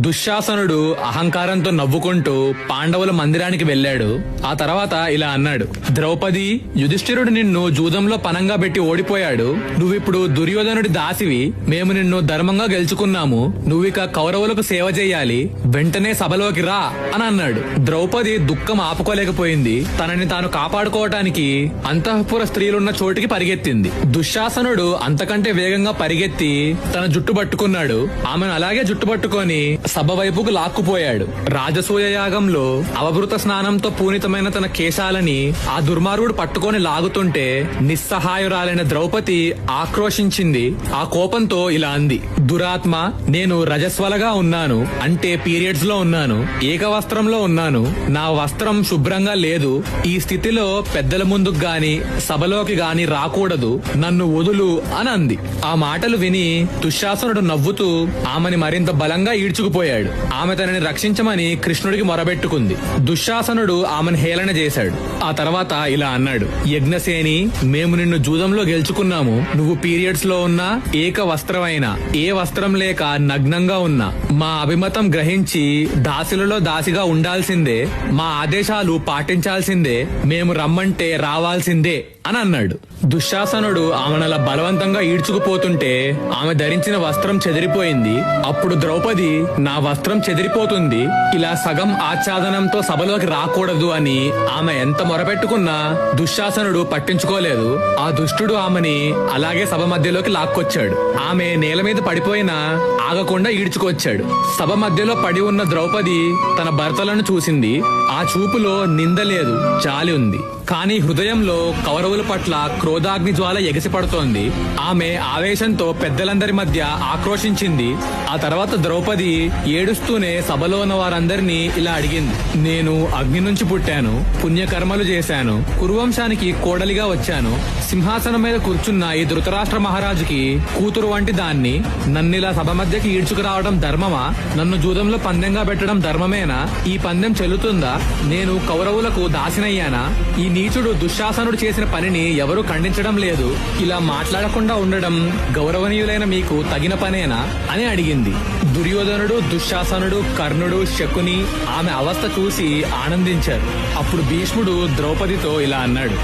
దుశ్శాసనుడు అహంకారంతో నవ్వుకుంటూ పాండవుల మందిరానికి వెళ్ళాడు. ఆ తర్వాత ఇలా అన్నాడు, ద్రౌపది, యుధిష్ఠిరుడు నిన్ను జూదంలో పనంగా పెట్టి ఓడిపోయాడు. నువ్విప్పుడు దుర్యోధనుడి దాసివి. మేము నిన్ను ధర్మంగా గెలుచుకున్నాము. నువ్విక కౌరవులకు సేవ చేయాలి. వెంటనే సభలోకి రా అని అన్నాడు. ద్రౌపది దుఃఖం ఆపుకోలేకపోయింది. తనని తాను కాపాడుకోవటానికి అంతఃపుర స్త్రీలున్న చోటికి పరిగెత్తింది. దుశ్శాసనుడు అంతకంటే వేగంగా పరిగెత్తి తన జుట్టు పట్టుకున్నాడు. ఆమెను అలాగే జుట్టు పట్టుకొని సభ వైపుకు లాక్కుపోయాడు. రాజసూయ యాగంలో అవభృత స్నానంతో పూనితమైన తన కేశాలని ఆ దుర్మార్గుడు పట్టుకొని లాగుతుంటే నిస్సహాయురాలైన ద్రౌపది ఆక్రోశించింది. ఆ కోపంతో ఇలా అంది, దురాత్మ, నేను రజస్వలగా ఉన్నాను, అంటే పీరియడ్స్ లో ఉన్నాను, ఏకవస్త్రంలో ఉన్నాను, నా వస్త్రం శుభ్రంగా లేదు. ఈ స్థితిలో పెద్దల ముందుకు గాని సభలోకి గాని రాకూడదు, నన్ను వదులు అని అంది. ఆ మాటలు విని దుశ్శాసనుడు నవ్వుతూ ఆమెని మరింత బలంగా ఈడ్చుకుపోయాడు. ఆమె తనని రక్షించమని కృష్ణుడికి మొరబెట్టుకుంది. దుశ్శాసనుడు ఆమెను హేళన చేశాడు. ఆ తర్వాత ఇలా అన్నాడు, యజ్ఞసేని, మేము నిన్ను జూదంలో గెలుచుకున్నాము. నువ్వు పీరియడ్స్ లో ఉన్నా, ఏక వస్త్రమైనా, ఏ వస్త్రం లేక నగ్నంగా ఉన్నా మా అభిమతం గ్రహించి దాసులలో దాసిగా ఉండాల్సిందే, మా ఆదేశాలు పాటించాల్సిందే, మేము రమ్మంటే రావాల్సిందే అని అన్నాడు. దుశ్శాసనుడు ఆమెనలా బలవంతంగా ఈడ్చుకుపోతుంటే ఆమె ధరించిన వస్త్రం చెదిరిపోయింది. అప్పుడు ద్రౌపది, నా వస్త్రం చెదిరిపోతుంది, ఇలా సగం ఆచ్ఛాదనంతో సభలోకి రాకూడదు అని ఆమె ఎంత మొరపెట్టుకున్నా దుశ్శాసనుడు పట్టించుకోలేదు. ఆ దుష్టుడు ఆమెని అలాగే సభ మధ్యలోకి లాక్కొచ్చాడు. ఆమె నేల మీద పడిపోయినా ఆగకుండా ఈడ్చుకొచ్చాడు. సభ మధ్యలో పడి ఉన్న ద్రౌపది తన భర్తలను చూసింది. ఆ చూపులో నింద లేదు, జాలి ఉంది. కానీ హృదయంలో కౌరవుల పట్ల క్రోధాగ్ని జ్వాల ఎగసిపడుతోంది. ఆమె ఆవేశంతో పెద్దలందరి మధ్య ఆక్రోశించింది. ఆ తర్వాత ద్రౌపది ఏడుస్తూనే సభలో ఉన్న వారందరినీ ఇలా అడిగింది, నేను అగ్ని నుంచి పుట్టాను, పుణ్యకర్మలు చేశాను, కురువంశానికి కోడలిగా వచ్చాను, సింహాసనం మీద కూర్చున్న ఈ ధృతరాష్ట్ర మహారాజుకి కూతురు వంటి దాన్ని, నన్నిలా సభ మధ్యకి ఈడ్చుకురావడం ధర్మమా? నన్ను జూదంలో పందెంగా పెట్టడం ధర్మమేనా? ఈ పందెం చెల్లుతుందా? నేను కౌరవులకు దాసినయ్యానా? ఈ నీచుడు దుశ్శాసనుడు చేసిన పనిని ఎవరూ ఖండించడం లేదు. ఇలా మాట్లాడకుండా ఉండడం గౌరవనీయులైన మీకు తగిన పనేనా అని అడిగింది. దుర్యోధనుడు, దుశ్శాసనుడు, కర్ణుడు, శకుని ఆమె అవస్థ చూసి ఆనందించారు. అప్పుడు భీష్ముడు ద్రౌపదితో ఇలా అన్నాడు,